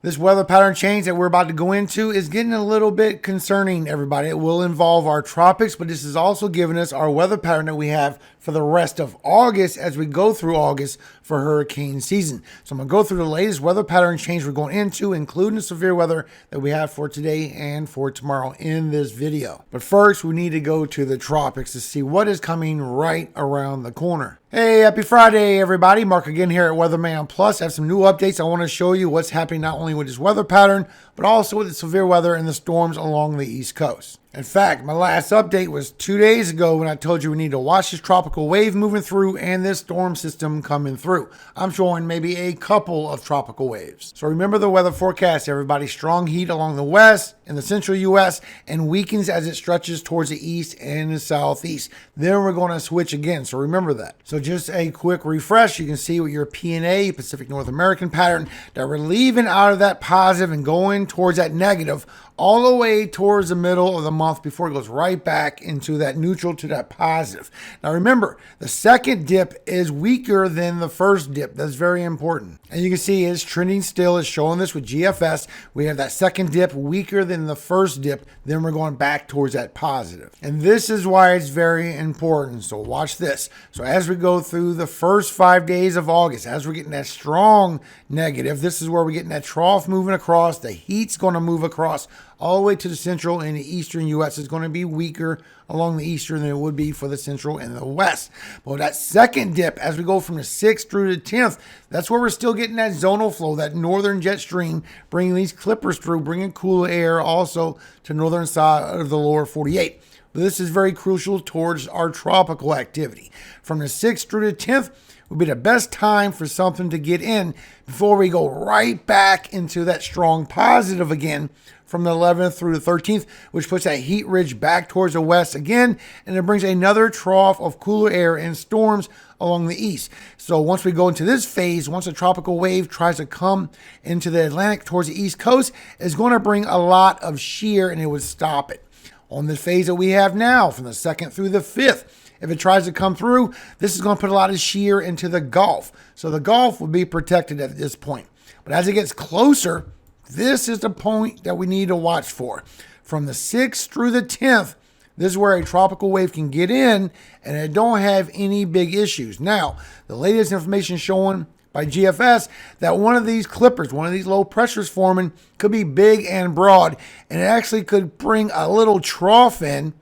This weather pattern change that we're about to go into is getting a little bit concerning, everybody. It will involve our tropics, but this is also giving us our weather pattern that we have for the rest of August as we go through August for hurricane season. So I'm going to go through the latest weather pattern change we're going into, including the severe weather that we have for today and for tomorrow in this video. But first, we need to go to the tropics to see what is coming right around the corner. Hey, happy Friday, everybody. Mark again here at Weatherman Plus. I have some new updates. I want to show you what's happening not only with this weather pattern, but also with the severe weather and the storms along the East Coast. In fact, my last update was 2 days ago when I told you we need to watch this tropical wave moving through and this storm system coming through. I'm showing maybe a couple of tropical waves. So remember the weather forecast, everybody. Strong heat along the west and the central U.S. and weakens as it stretches towards the east and the southeast. Then we're going to switch again, so remember that. So just a quick refresh. You can see with your P&A, Pacific North American pattern, that we're leaving out of that positive and going towards that negative all the way towards the middle of the month before it goes right back into that neutral to that positive. Now remember, the second dip is weaker than the first dip. That's very important. And you can see it's trending still. It's showing this with GFS. We have that second dip weaker than the first dip. Then we're going back towards that positive. And this is why it's very important. So watch this. So as we go through the first 5 days of August, as we're getting that strong negative, this is where we're getting that trough moving across. The heat's going to move across all the way to the central and the eastern U.S. is going to be weaker along the eastern than it would be for the central and the west. But that second dip, as we go from the 6th through the 10th, that's where we're still getting that zonal flow, that northern jet stream, bringing these clippers through, bringing cooler air also to northern side of the lower 48. But this is very crucial towards our tropical activity. From the 6th through the 10th, would be the best time for something to get in before we go right back into that strong positive again from the 11th through the 13th, which puts that heat ridge back towards the west again, and it brings another trough of cooler air and storms along the east. So once we go into this phase, once a tropical wave tries to come into the Atlantic towards the east coast, it's going to bring a lot of shear and it would stop it. On the phase that we have now, from the 2nd through the 5th, if it tries to come through, this is going to put a lot of shear into the Gulf. So the Gulf will be protected at this point. But as it gets closer, this is the point that we need to watch for. From the 6th through the 10th, this is where a tropical wave can get in and it don't have any big issues. Now, the latest information showing by GFS that one of these clippers, one of these low pressures forming, could be big and broad, and it actually could bring a little trough in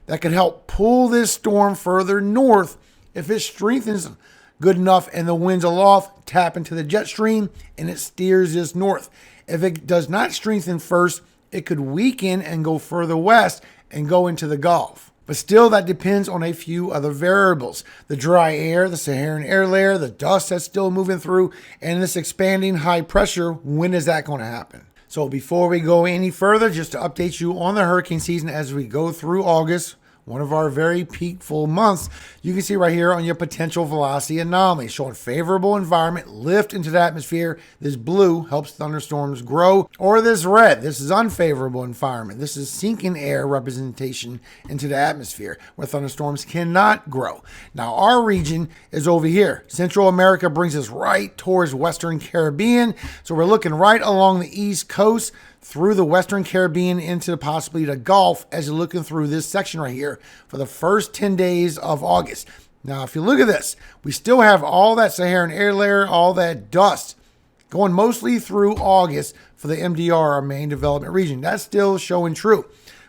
that could help pull this storm further north if it strengthens good enough and the winds aloft tap into the jet stream and it steers this north. If it does not strengthen first, it could weaken and go further west and go into the Gulf. But still, that depends on a few other variables. The dry air, the Saharan air layer, the dust that's still moving through, and this expanding high pressure, when is that going to happen? So before we go any further, just to update you on the hurricane season as we go through August, one of our very peakful months, you can see right here on your potential velocity anomaly, showing favorable environment lift into the atmosphere. This blue helps thunderstorms grow, or this red, this is unfavorable environment. This is sinking air representation into the atmosphere where thunderstorms cannot grow. Now our region is over here. Central America brings us right towards Western Caribbean. So we're looking right along the East Coast, through the Western Caribbean into possibly the Gulf as you're looking through this section right here for the first 10 days of August. Now, if you look at this, we still have all that Saharan air layer, all that dust going mostly through August for the MDR, our main development region. That's still showing true.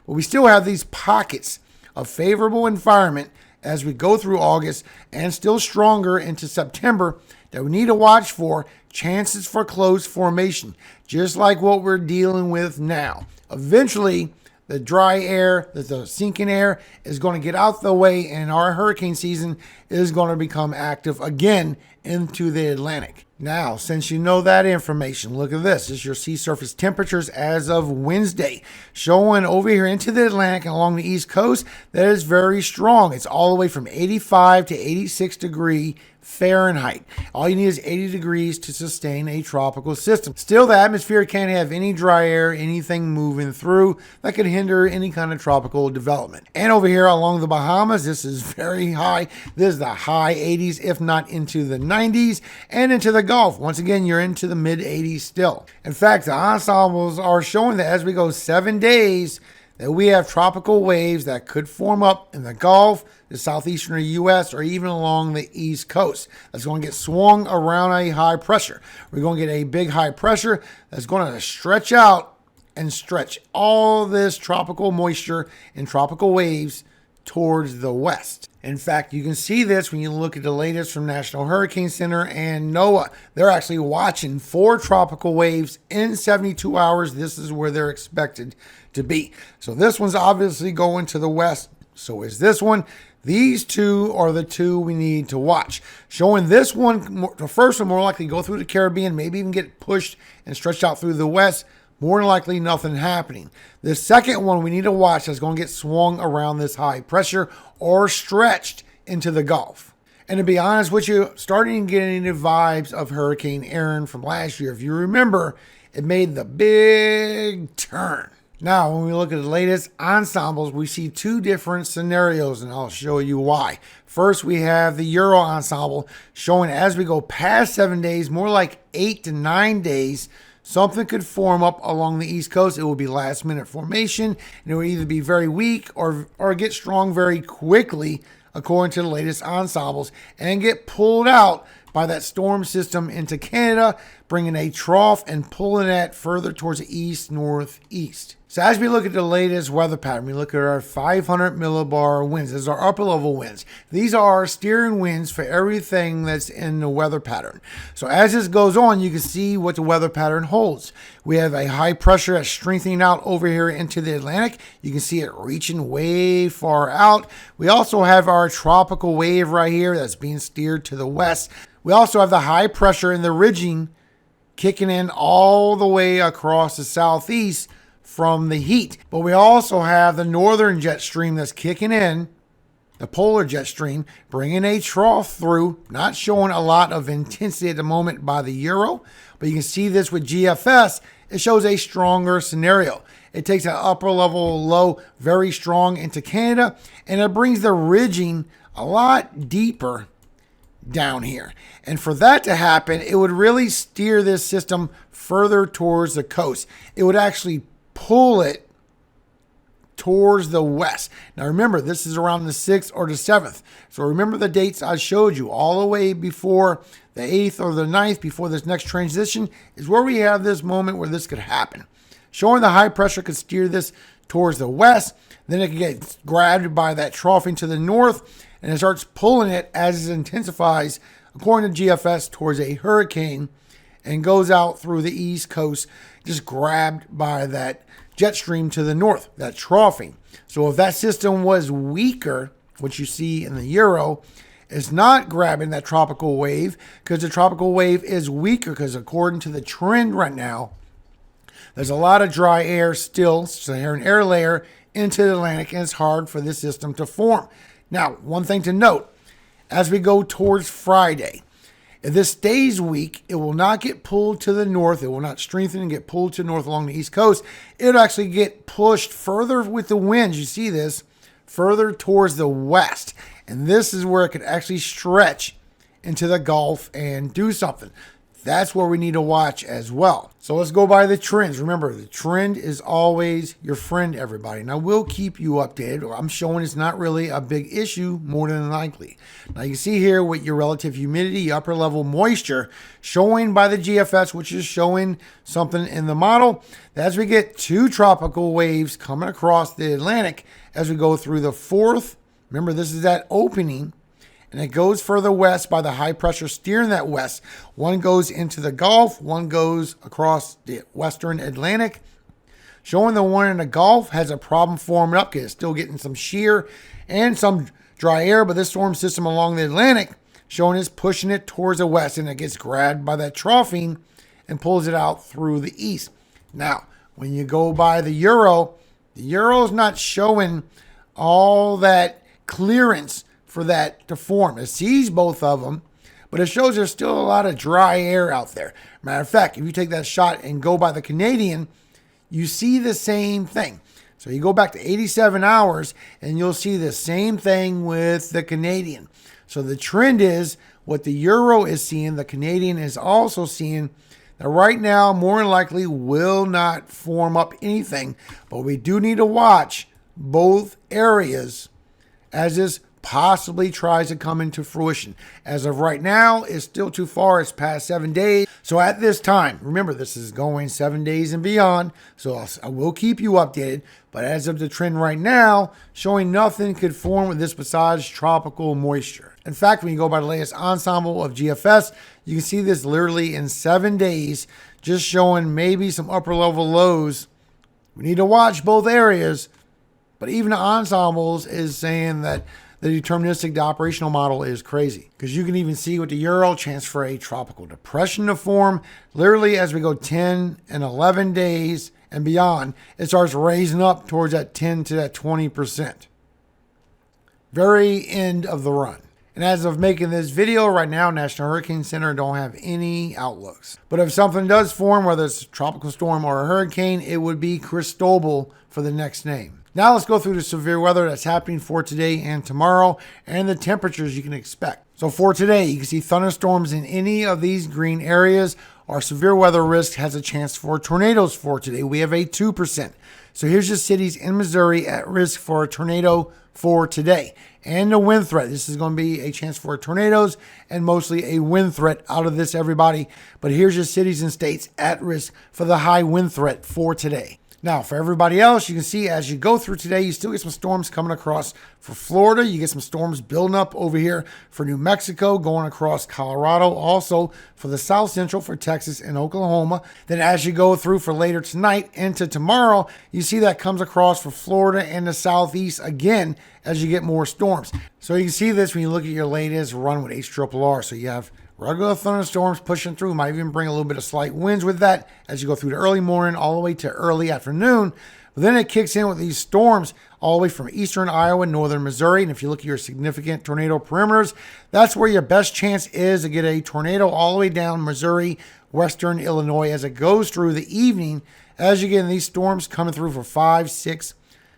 But we still have these pockets of favorable environment as we go through August and still stronger into September that we need to watch for chances for close formation, just like what we're dealing with now. Eventually, the dry air, the sinking air is going to get out the way and our hurricane season is going to become active again into the Atlantic. Now, since you know that information, look at this. This is your sea surface temperatures as of Wednesday, showing over here into the Atlantic and along the East Coast that is very strong. It's all the way from 85 to 86 degree Fahrenheit. All you need is 80 degrees to sustain a tropical system. Still, the atmosphere can't have any dry air, anything moving through that could hinder any kind of tropical development. And over here along the Bahamas, this is very high. This is the high 80s, if not into the 90s, and into the Gulf. Once again, you're into the mid 80s still. In fact, the ensembles are showing that as we go 7 days, that we have tropical waves that could form up in the Gulf, the southeastern U.S., or even along the East Coast. That's going to get swung around a high pressure. We're going to get a big high pressure that's going to stretch out and stretch all this tropical moisture and tropical waves towards the west. In fact, you can see this when you look at the latest from National Hurricane Center and NOAA. They're actually watching 4 tropical waves in 72 hours. This is where they're expected to be. So this one's obviously going to the west. So is this one. These two are the two we need to watch. Showing this one, the first one more likely to go through the Caribbean, maybe even get pushed and stretched out through the west. More than likely, nothing happening. The second one we need to watch that's going to get swung around this high pressure or stretched into the Gulf. And to be honest with you, starting getting the vibes of Hurricane Aaron from last year. If you remember, it made the big turn. Now, when we look at the latest ensembles, we see 2 different scenarios, and I'll show you why. First, we have the Euro ensemble showing as we go past 7 days, more like 8 to 9 days, something could form up along the East Coast. It will be last minute formation, and it will either be very weak or get strong very quickly, according to the latest ensembles, and get pulled out by that storm system into Canada, bringing a trough and pulling that further towards the east, northeast. So as we look at the latest weather pattern, we look at our 500 millibar winds. These are upper level winds. These are our steering winds for everything that's in the weather pattern. So as this goes on, you can see what the weather pattern holds. We have a high pressure that's strengthening out over here into the Atlantic. You can see it reaching way far out. We also have our tropical wave right here that's being steered to the west. We also have the high pressure in the ridging kicking in all the way across the southeast from the heat. But we also have the northern jet stream that's kicking in, the polar jet stream, bringing a trough through, not showing a lot of intensity at the moment by the Euro, but you can see this with GFS. It shows a stronger scenario. It takes an upper level low very strong into Canada, and it brings the ridging a lot deeper down here. And for that to happen, it would really steer this system further towards the coast. It would actually pull it towards the west. Now remember, this is around the 6th or the 7th. So remember the dates I showed you all the way before the 8th or the 9th, before this next transition, is where we have this moment where this could happen. Showing the high pressure could steer this towards the west. Then it could get grabbed by that troughing to the north, and it starts pulling it as it intensifies, according to GFS, towards a hurricane and goes out through the East Coast, just grabbed by that jet stream to the north, that troughing. So if that system was weaker, which you see in the Euro, it's not grabbing that tropical wave because the tropical wave is weaker, because according to the trend right now, there's a lot of dry air still, Saharan air layer, into the Atlantic, and it's hard for this system to form. Now, one thing to note, as we go towards Friday, if this stays weak, it will not get pulled to the north. It will not strengthen and get pulled to the north along the East Coast. It'll actually get pushed further with the winds. You see this further towards the west. And this is where it could actually stretch into the Gulf and do something. That's where we need to watch as well. So let's go by the trends. Remember, the trend is always your friend, everybody. Now, we'll keep you updated. I'm showing it's not really a big issue, more than likely. Now, you can see here with your relative humidity, upper level moisture, showing by the GFS, which is showing something in the model. As we get 2 tropical waves coming across the Atlantic, as we go through the 4th, remember, this is that opening, and it goes further west by the high pressure steering that west. One goes into the Gulf, one goes across the western Atlantic. Showing the one in the Gulf has a problem forming up because it's still getting some shear and some dry air, but this storm system along the Atlantic showing is pushing it towards the west, and it gets grabbed by that troughing and pulls it out through the east. Now, when you go by the Euro is not showing all that clearance for that to form. It sees both of them, but it shows there's still a lot of dry air out there. Matter of fact, if you take that shot and go by the Canadian, you see the same thing. So you go back to 87 hours and you'll see the same thing with the Canadian. So the trend is what the Euro is seeing, the Canadian is also seeing that right now more than likely will not form up anything, but we do need to watch both areas as this possibly tries to come into fruition. As of right now, it's still too far. It's past 7 days. So at this time, remember, this is going 7 days and beyond. So I will keep you updated. But as of the trend right now, showing nothing could form with this besides tropical moisture. In fact, when you go by the latest ensemble of GFS, you can see this literally in 7 days, just showing maybe some upper level lows. We need to watch both areas. But even the ensembles is saying that the deterministic, the operational model is crazy. Because you can even see with the Euro chance for a tropical depression to form. Literally as we go 10 and 11 days and beyond, it starts raising up towards that 10 to that 20%. Very end of the run. And as of making this video right now, National Hurricane Center don't have any outlooks. But if something does form, whether it's a tropical storm or a hurricane, it would be Cristobal for the next name. Now let's go through the severe weather that's happening for today and tomorrow and the temperatures you can expect. So for today, you can see thunderstorms in any of these green areas. Our severe weather risk has a chance for tornadoes for today. We have a 2%. So here's the cities in Missouri at risk for a tornado for today. And the wind threat. This is going to be a chance for tornadoes and mostly a wind threat out of this, everybody. But here's your cities and states at risk for the high wind threat for today. Now, for everybody else, you can see as you go through today, you still get some storms coming across for Florida. You get some storms building up over here for New Mexico, going across Colorado, also for the South Central, for Texas and Oklahoma. Then as you go through for later tonight into tomorrow, you see that comes across for Florida and the Southeast again as you get more storms. So you can see this when you look at your latest run with HRRR. So you have regular thunderstorms pushing through. Might even bring a little bit of slight winds with that as you go through the early morning all the way to early afternoon. But then it kicks in with these storms all the way from eastern Iowa, northern Missouri. And if you look at your significant tornado perimeters, that's where your best chance is to get a tornado all the way down Missouri, western Illinois as it goes through the evening. As you get in these storms coming through for 5, 6,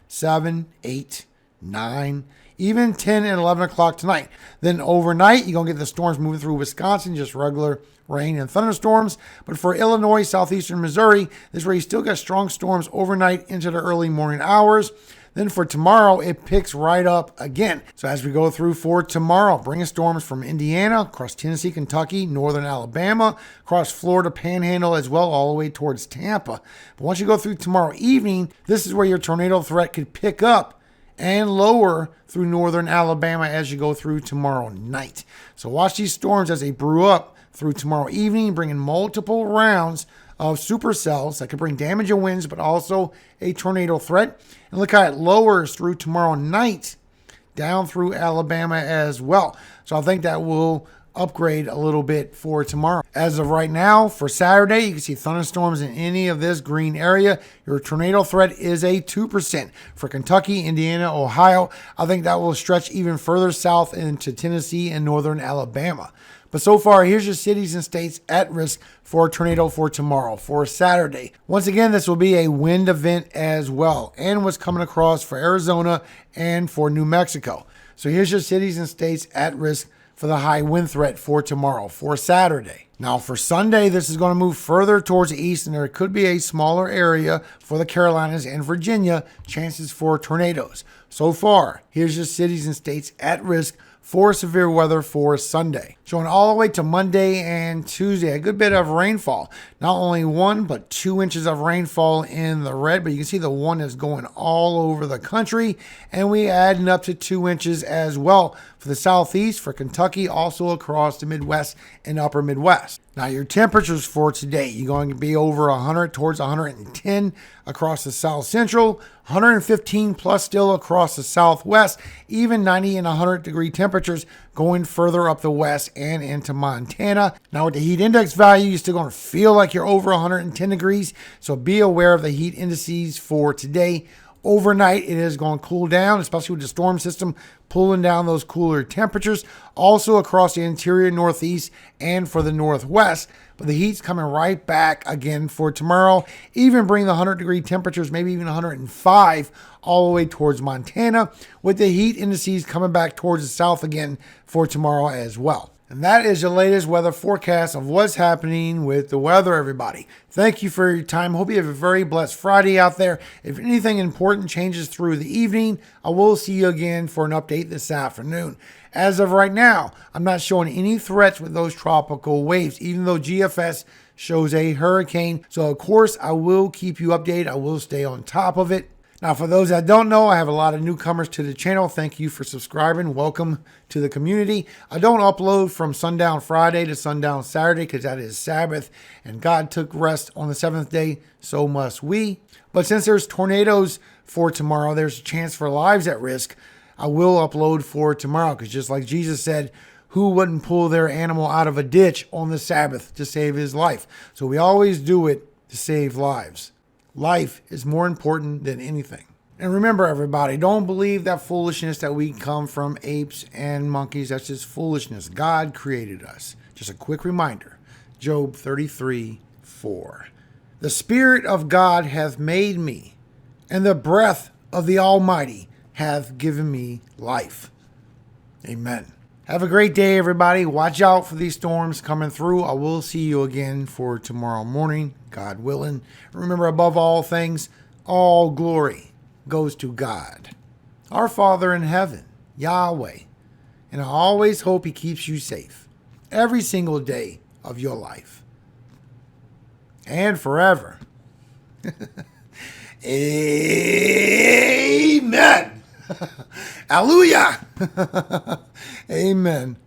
7, 8, 9, even 10 and 11 o'clock tonight. Then overnight, you're going to get the storms moving through Wisconsin, just regular rain and thunderstorms. But for Illinois, southeastern Missouri, this is where you still got strong storms overnight into the early morning hours. Then for tomorrow, it picks right up again. So as we go through for tomorrow, bringing storms from Indiana, across Tennessee, Kentucky, northern Alabama, across Florida Panhandle as well, all the way towards Tampa. But once you go through tomorrow evening, this is where your tornado threat could pick up and lower through northern Alabama as you go through tomorrow night. So watch these storms as they brew up through tomorrow evening, bringing multiple rounds of supercells that could bring damage and winds, but also a tornado threat. And look how it lowers through tomorrow night down through Alabama as well. So I think that will upgrade a little bit for tomorrow. As of right now, for Saturday, you can see thunderstorms in any of this green area. Your tornado threat is a 2%. For Kentucky, Indiana, Ohio, I think that will stretch even further south into Tennessee and northern Alabama. But so far, here's your cities and states at risk for a tornado for tomorrow, for Saturday. Once again, this will be a wind event as well, and what's coming across for Arizona and for New Mexico. So here's your cities and states at risk for the high wind threat for tomorrow, for Saturday. Now for Sunday, this is going to move further towards the east, and there could be a smaller area for the Carolinas and Virginia, chances for tornadoes. So far, here's your cities and states at risk for severe weather for Sunday. Showing all the way to Monday and Tuesday, a good bit of rainfall. Not only 1, but 2 inches of rainfall in the red, but you can see the one is going all over the country, and we adding up to 2 inches as well for the southeast, for Kentucky, also across the Midwest and upper Midwest. Now your temperatures for today, you're going to be over 100 towards 110 across the South Central, 115 plus still across the Southwest, even 90 and 100 degree temperatures going further up the west and into Montana. Now with the heat index value, you're still going to feel like you're over 110 degrees. So be aware of the heat indices for today. Overnight, it is going to cool down, especially with the storm system pulling down those cooler temperatures. Also across the interior northeast and for the northwest. But the heat's coming right back again for tomorrow. Even bring the 100-degree temperatures, maybe even 105, all the way towards Montana, with the heat indices coming back towards the south again for tomorrow as well. And that is the latest weather forecast of what's happening with the weather, everybody. Thank you for your time. Hope you have a very blessed Friday out there. If anything important changes through the evening, I will see you again for an update this afternoon. As of right now, I'm not showing any threats with those tropical waves, even though GFS shows a hurricane. So, of course, I will keep you updated. I will stay on top of it. Now, for those that don't know, I have a lot of newcomers to the channel. Thank you for subscribing. Welcome to the community. I don't upload from sundown Friday to sundown Saturday because that is Sabbath, and God took rest on the seventh day, so must we. But since there's tornadoes for tomorrow, there's a chance for lives at risk. I will upload for tomorrow because just like Jesus said, who wouldn't pull their animal out of a ditch on the Sabbath to save his life? So we always do it to save lives. Life is more important than anything. And remember, everybody, don't believe that foolishness that we come from apes and monkeys. That's just foolishness. God created us. Just a quick reminder. Job 33:4. The Spirit of God hath made me, and the breath of the Almighty hath given me life. Amen. Have a great day, everybody. Watch out for these storms coming through. I will see you again for tomorrow morning, God willing. Remember, above all things, all glory goes to God, our Father in heaven, Yahweh. And I always hope he keeps you safe every single day of your life and forever. Amen. Hallelujah. Amen.